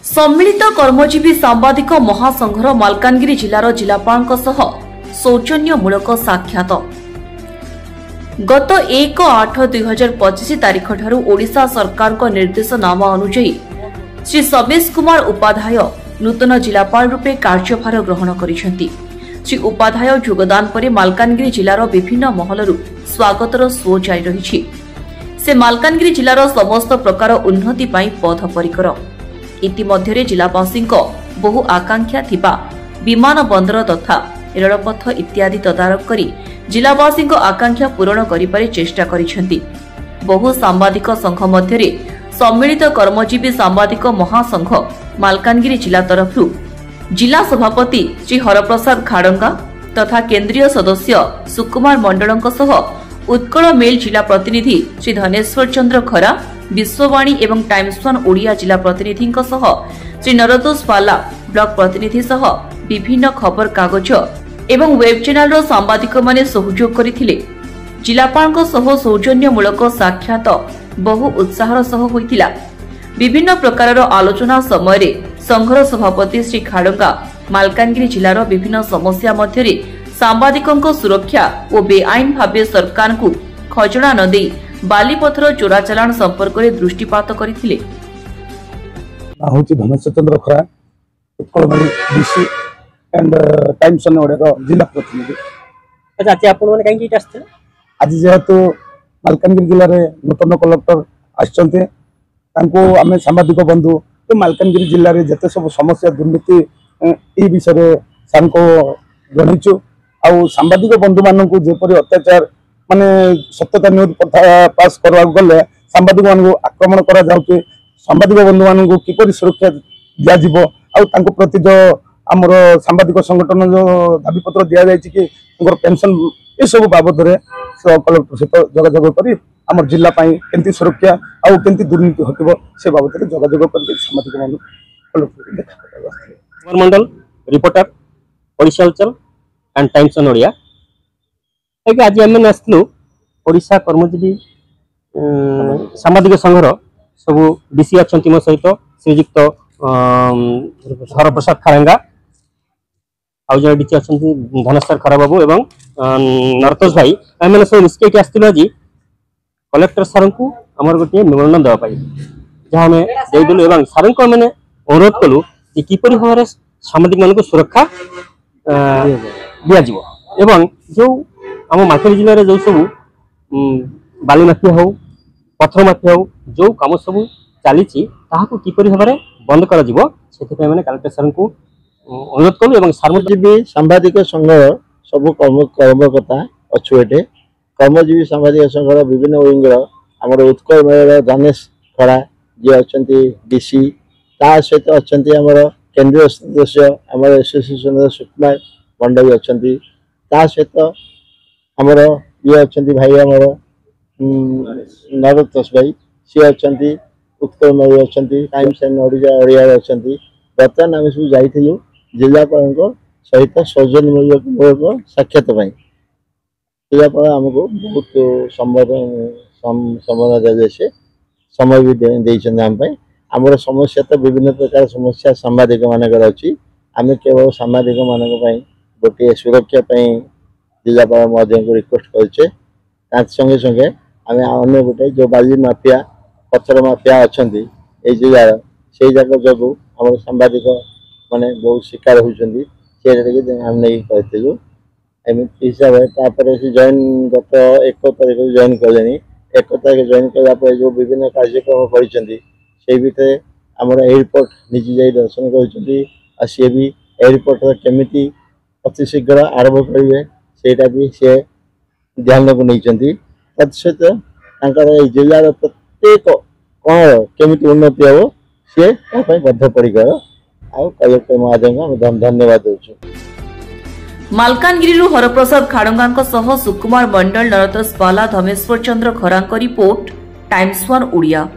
सम्मिलित कर्मजीवी सांबादिक महासंघर मालकानगिरी जिलार जिलापालଙ୍କ सह सौजन्यमूलक साक्षात गत 1/8/2025 तारिख ठारू ओडिशा सरकार निर्देशनामा अनुसार श्री समेश कुमार उपाध्याय नूतन जिलापाल रूपे कार्यभार ग्रहण करिसेंती। श्री उपाध्याय योगदान पर मालकानगिरी जिलार विभिन्न महलरू स्वागतर स्व जारी रही। से मालकानगिरी जिलार समस्त प्रकार उन्नति पाई पथपरिकर। इतिमध्यरे जिलावासी बहु आकांक्षा थिबा विमान बंदर तथा रेलपथ इत्यादि तदारख करी जिलावासी आकांक्षा पूरण करिपारे चेष्टा करिसेंती। बहु सांबादिक संघ मध्यरे सम्मिलित कर्मजीवी सांबादिक महासंघ मालकानगिरी जिला तरफरू जिला सभापति श्री हरप्रसाद खाड़ंगा तथा केंद्रीय सदस्य सुकुमार मंडलଙ୍କ सह उत्कल मेल जिला प्रतिनिधि श्री धनेश्वर चंद्र खरा, विश्ववाणी एवं टाइम्स वन ओडिया जिला प्रतिनिधि सह श्री नरतोष पाला, ब्लॉक प्रतिनिधि सह विभिन्न खबर कागज एवं वेब चैनल सांबादिक माने सहयोग करथिले। जिलापालଙ୍କ सह सौजन्यमूलक साक्षात बहु उत्साहर सह होइतिला। विभिन्न प्रकार आलोचना समय संघर सभापति श्री खाड़ंगा मालकानगिरी जिलार विभिन्न समस्या मध्यरे सांबादिकों सुरक्षा और बेआईन भावे सरकार को खजना न दे बालीपथर चोरा चालाण संपर्क में दृष्टिपात करथिले। धनेश्वर चंद्र खरा, Utkalmani DC and times one Odia जिला प्रतिनिधि। अच्छा, आपण माने काई आस्ते आज जेहेतु मालकानगिरी जिले में नूतन कलेक्टर आछंते तांको आमे सांबादिक बंधु तो मालकानगिरी जिले में जिते सब समस्या दुर्नीति ए विषय सांको जणीचु आउ सांबादिक बंधु मानक जेपरि अत्याचार माने सत्यता न्यूज पास करवा गले सांबादिक मानक आक्रमण करा जाउचे, सांबादिक बंधु मानक किपरि सुरक्षा दिया जिवो आउ तांको प्रति जो हमर सांबादिक संगठन जो दाबी पत्र दिया जाय कि पेंशन ये सब बाबद कलेक्टर सहित जोगाजोग करी आम जिला केंती सुरक्षा आउ केंती दुर्नीति हटिबो से बाबद जोगाजोग कर सामाजिक मान कलेक्टर देखा मंडल रिपोर्टर ओडिशा हलचल एंड टाइम्स वन ओडिया। आज आम आसलु ओडिशा कर्मजीवी सांबादिक संघर सब डीसी अच्छा मो सहित श्रीजुक्त हरप्रसाद खाड़ंगा आउ जन डीसी अच्छा धनेश्वर खरा बाबू एवं नरतोष भाई आम सब निष्कैक आसलु आज कलेक्टर सार को आमर गोटे मेमोरांडम देवाई जहाँ आम देदेलु और सार को मैंने अनुरोध कलु कि किपरि भाव सांबादिक मान सुरक्षा दिज्व एवं जो आम मालकानगिरी जिले में जो सब बाली माफिया हो पथर माफिया हो जो कम सब चली किपरि भाव बंद कर कलेक्टर सार को अनुरोध कलु और कर्मजीवी सांबादिक संघ सब कर्मकर्ता अच्छु एटे कर्मजीवी सांबादिक संघर विभिन्न विंगर आमर उत्कल मेल धनेश खरा जी अच्छा डीसी ता सहित अच्छा आमर केंद्रीय सदस्य आमर एसोसिएशन सुकुमार मंडल अच्छा ता सहित आमर ये अच्छा भाई आमर नरतोष भाई सी अच्छा उत्कल मेल अच्छा टाइम्स एंड ओडिया अच्छा। बर्तमान आम सब जाइलु जिलापाल सहित सौजन्यमूलक साक्षात जिलापाल आमको बहुत संबोधन दिए समय भी देते आमर समस्या तो विभिन्न प्रकार समस्या सांबादिक मानकर अच्छी आम केवल सांबादिक मान गोटे सुरक्षा जिलापाल महोदय को रिक्वेस्ट करे संगे संगे आम अन्य गोटे जो बाली माफिया पत्थर माफिया अच्छा ये जिलार से जाक जो आम सांबादिक माने बहुत शिकार होती नहीं कहलु एमती हिसाब से जॉइन गत 1 तारिख जॉइन कले 1 तारिख जॉइन कला जो विभिन्न कार्यक्रम कर आमर एयरपोर्ट निजी जा दर्शन कर सी भी एयरपोर्ट केमी अति शीघ्र आरंभ करेंगे सेटा भी सी ध्यान को नहीं तत्सहित जिलार प्रत्येक कौन केमी उन्नति हम सी बद्धपरिकर कलेक्टर महोदय धन्यवाद देउछु। मालकानगिरी हरप्रसाद खाड़ंगा सह सुकुमार मंडल, नरतोष पाला, धनेश्वर चंद्र खरा रिपोर्ट टाइम्स वन ओडिया।